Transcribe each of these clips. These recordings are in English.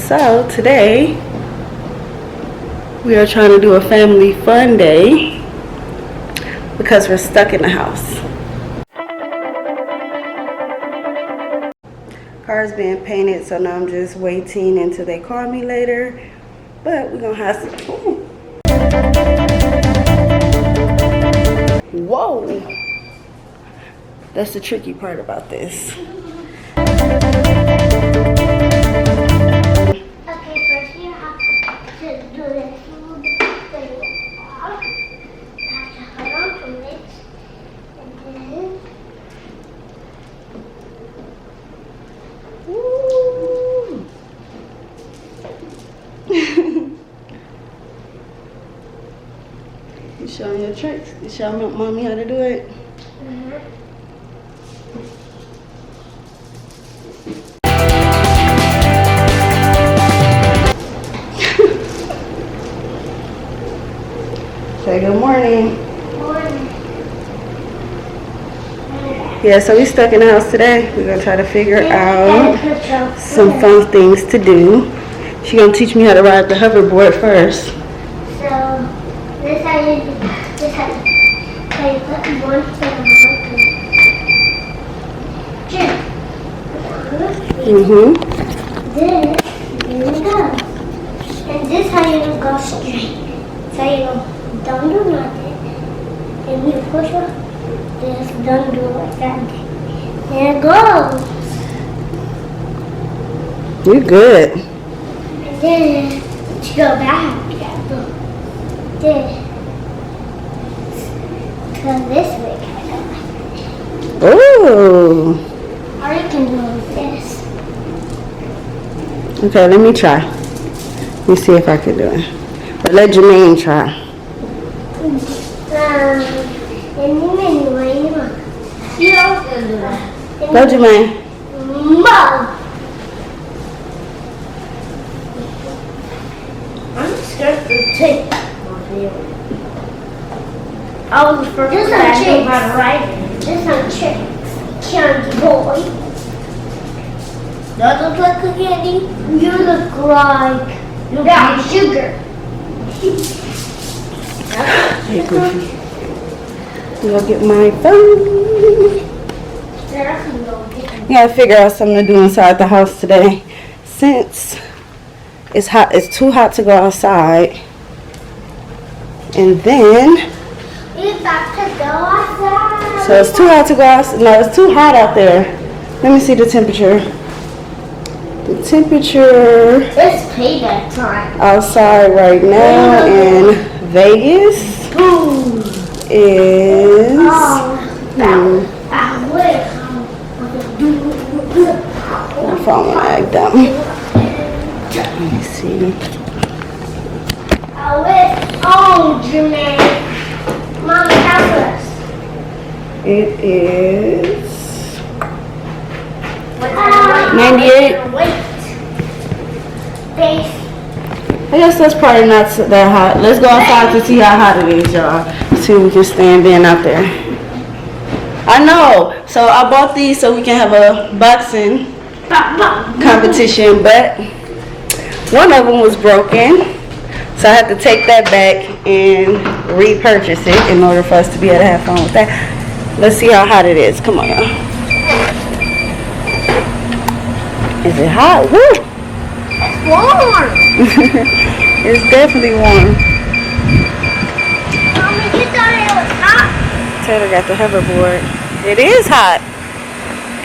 So today we are trying to do a family fun day because we're stuck in the house. Car's being painted, so now I'm just waiting until they call me later. But we're gonna have some. Ooh. Whoa! That's the tricky part about this. You showing your tricks? You showing mommy how to do it? Say good morning. Morning. Yeah, so we stuck in the house today. We're gonna try to figure out some fun things to do. She's gonna teach me how to ride the hoverboard first. So this how you put one foot on the jump. Then you go. And this how you go straight. So you go, don't do nothing. Then you push up. Just don't do it like that. There it goes. You're good. And then to go back, you gotta go this. Go this way, kind of. Ooh. Or you can do this. Okay, let me try. Let me see if I can do it. But let Jermaine try. Go, Jermaine. I'm scared to take I was the first one to ride it. Just some tricks. Candy boy. That look like a candy? You look like sugar. Hey, Goofy. I'm gonna get my phone. I gotta figure out something to do inside the house today. Since it's hot, it's too hot to go outside. And then It's got to go outside. so it's too hot to go outside. No, it's too hot out there. Let me see the temperature. The temperature It's payback time. outside right now in Vegas is my phone went act up. Let me see. Jermaine. Mama, help us. It is 98. I guess that's probably not that hot. Let's go outside to see how hot it is, y'all. See if we can stand in out there. I know. So I bought these so we can have a boxing competition, but one of them was broken. So I had to take that back and repurchase it in order for us to be able to have fun with that. Let's see how hot it is. Come on, y'all. Is it hot? Woo! It's warm. It's definitely warm. Mommy, you thought it was hot? Taylor got the hoverboard. It is hot.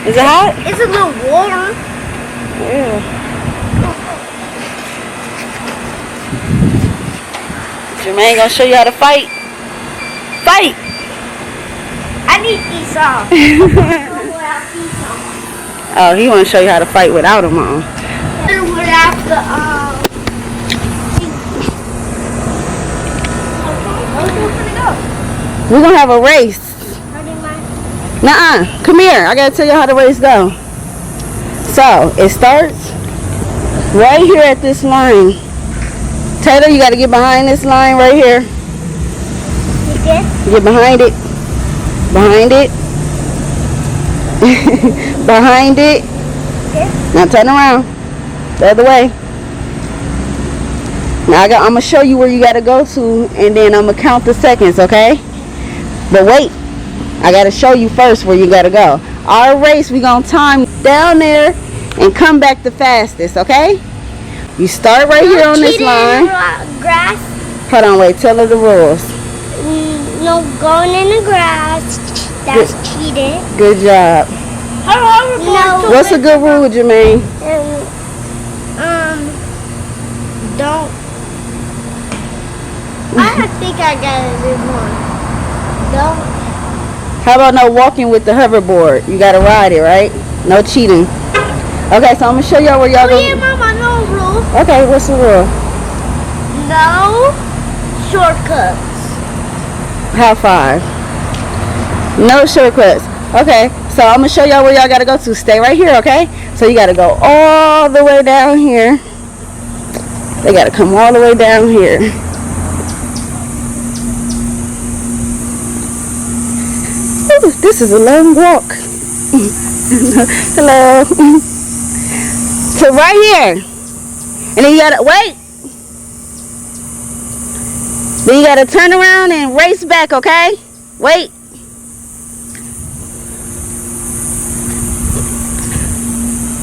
Is it hot? It's a little warm. Yeah. Jermaine gonna show you how to fight. Fight! I need these off. Oh, he wanna show you how to fight without them on. Without the We're gonna have a race. Nuh-uh. Come here. I gotta tell you how the race go. So it starts right here at this line. Taylor, you gotta get behind this line right here. Get behind it. Behind it. Behind it. Now turn around. The other way. Now I'm gonna show you where you gotta go to, and then I'm gonna count the seconds, okay? But wait, I gotta show you first where you gotta go. Our race, we gonna time down there and come back the fastest, okay? You start right here on this line. Grass. Hold on, wait. Tell her the rules. No going in the grass. That's cheating. Good job. No. What's a good rule, Jermaine? Don't. I think I got a good one. Don't. How about no walking with the hoverboard? You gotta ride it, right? No cheating. Okay, so I'm gonna show y'all where y'all go. Yeah, Mama, no rules. Okay, what's the rule? No shortcuts. High five. No shortcuts. Okay, so I'm gonna show y'all where y'all gotta go to. Stay right here, okay? So you gotta go all the way down here. They gotta come all the way down here. Ooh, this is a long walk. Hello. So right here. And then you gotta wait. Then you gotta turn around and race back, okay? Wait.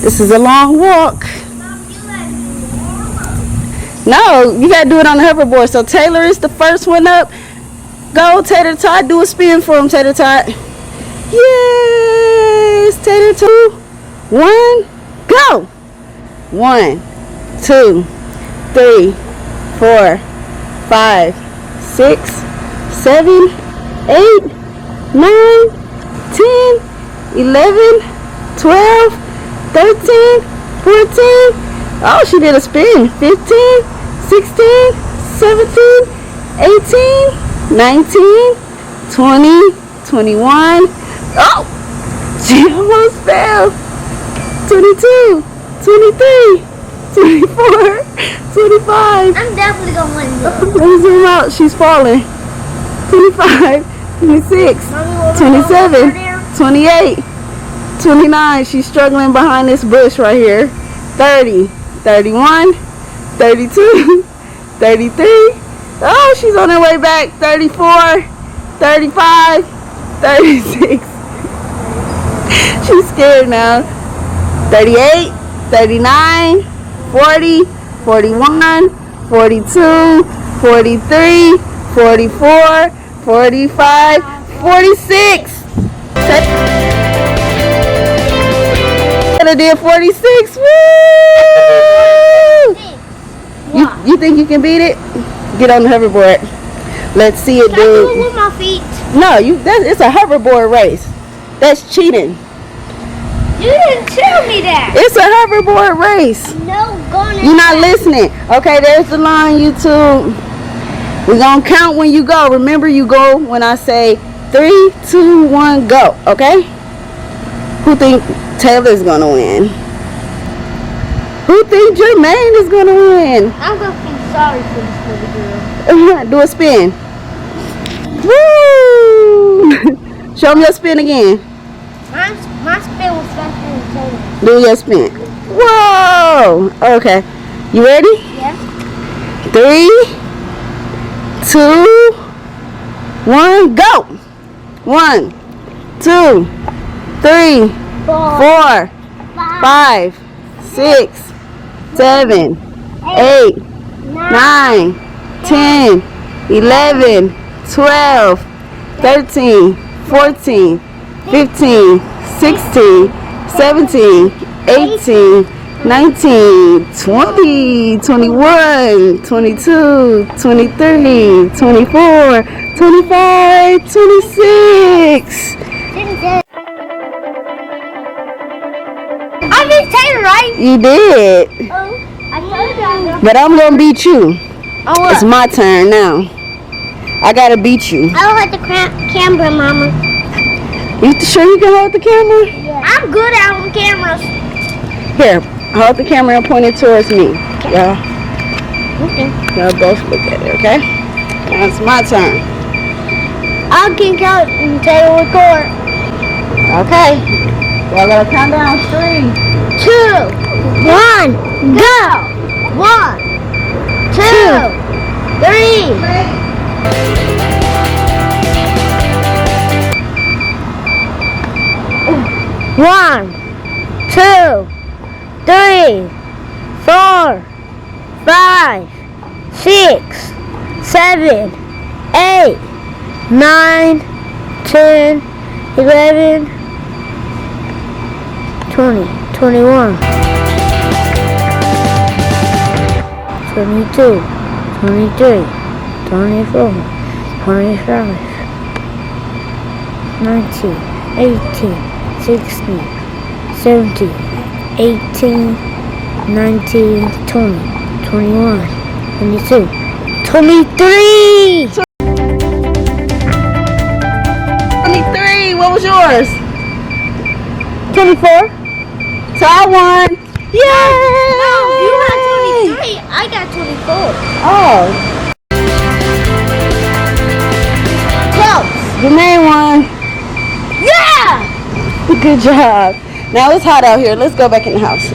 This is a long walk. No, you gotta do it on the hoverboard. So Taylor is the first one up. Go, Tater Tot. Do a spin for him, Tater Tot. Yes, Tater 2, 1, go. 1, 2, 3, 4, 5, 6, 7, 8, 9, 10, 11, 12, 13, 14. Oh, she did a spin. 15, 16, 17, 18, 19, 20, 21. Oh, she almost fell. 22, 23, 24, 25. I'm definitely gonna win this. Let me zoom out. She's falling. 25, 26, 27, 28, 29. She's struggling behind this bush right here. 30, 31, 32, 33. Oh, she's on her way back. 34, 35, 36. She's scared now. 38, 39, 40, 41, 42, 43, 44, 45, 46. Taylor did 46. Woo! You think you can beat it? Get on the hoverboard. Let's see it, Can I do it dude. with my feet? No, it's a hoverboard race. That's cheating. You didn't tell me that. It's a hoverboard race. No, going in. You're not listening. Okay, there's the line, YouTube. We're gonna count when you go. Remember, you go when I say 3, 2, 1, go. Okay? Who think Taylor's gonna win? Who think Jermaine is gonna win? I'm gonna feel sorry for this little girl. Do a spin. Woo! Show me your spin again. My spin was faster than Taylor. Do your spin. Whoa! Okay. You ready? Yeah. 3, 2, 1, go! 1, 2, 3, 4, 5, 6, 7, 8, 9, 10, 11, 12, 13, 14, 15, 16, 17, 18, 19, 20, 21, 22, 23, 24, 25, 26. I beat Taylor, right? You did. Oh, I told you. But I'm going to beat you. Oh, what? It's my turn now. I got to beat you. I don't like the camera, Mama. You sure you can hold the camera? Yeah. I'm good at on cameras. Here, hold the camera and point it towards me. Y'all. Okay. Y'all both look at it, okay? Now it's my turn. I can count and Taylor record. Okay. Y'all gotta count down. 3, 2, 1, go! 1, 2, 3. 1, 2, 3, 4, 5, 6, 7, 8, 9, 10, 11, 20, 21, 22, 23, 24, 25, 19, 18, 16, 17, 18, 19, 20, 21, 22, 23! 23, what was yours? 24? So I won. Yay! No, you got 23. I got 24. Oh, Close. the main one. Yeah! Good job. Now it's hot out here. Let's go back in the house.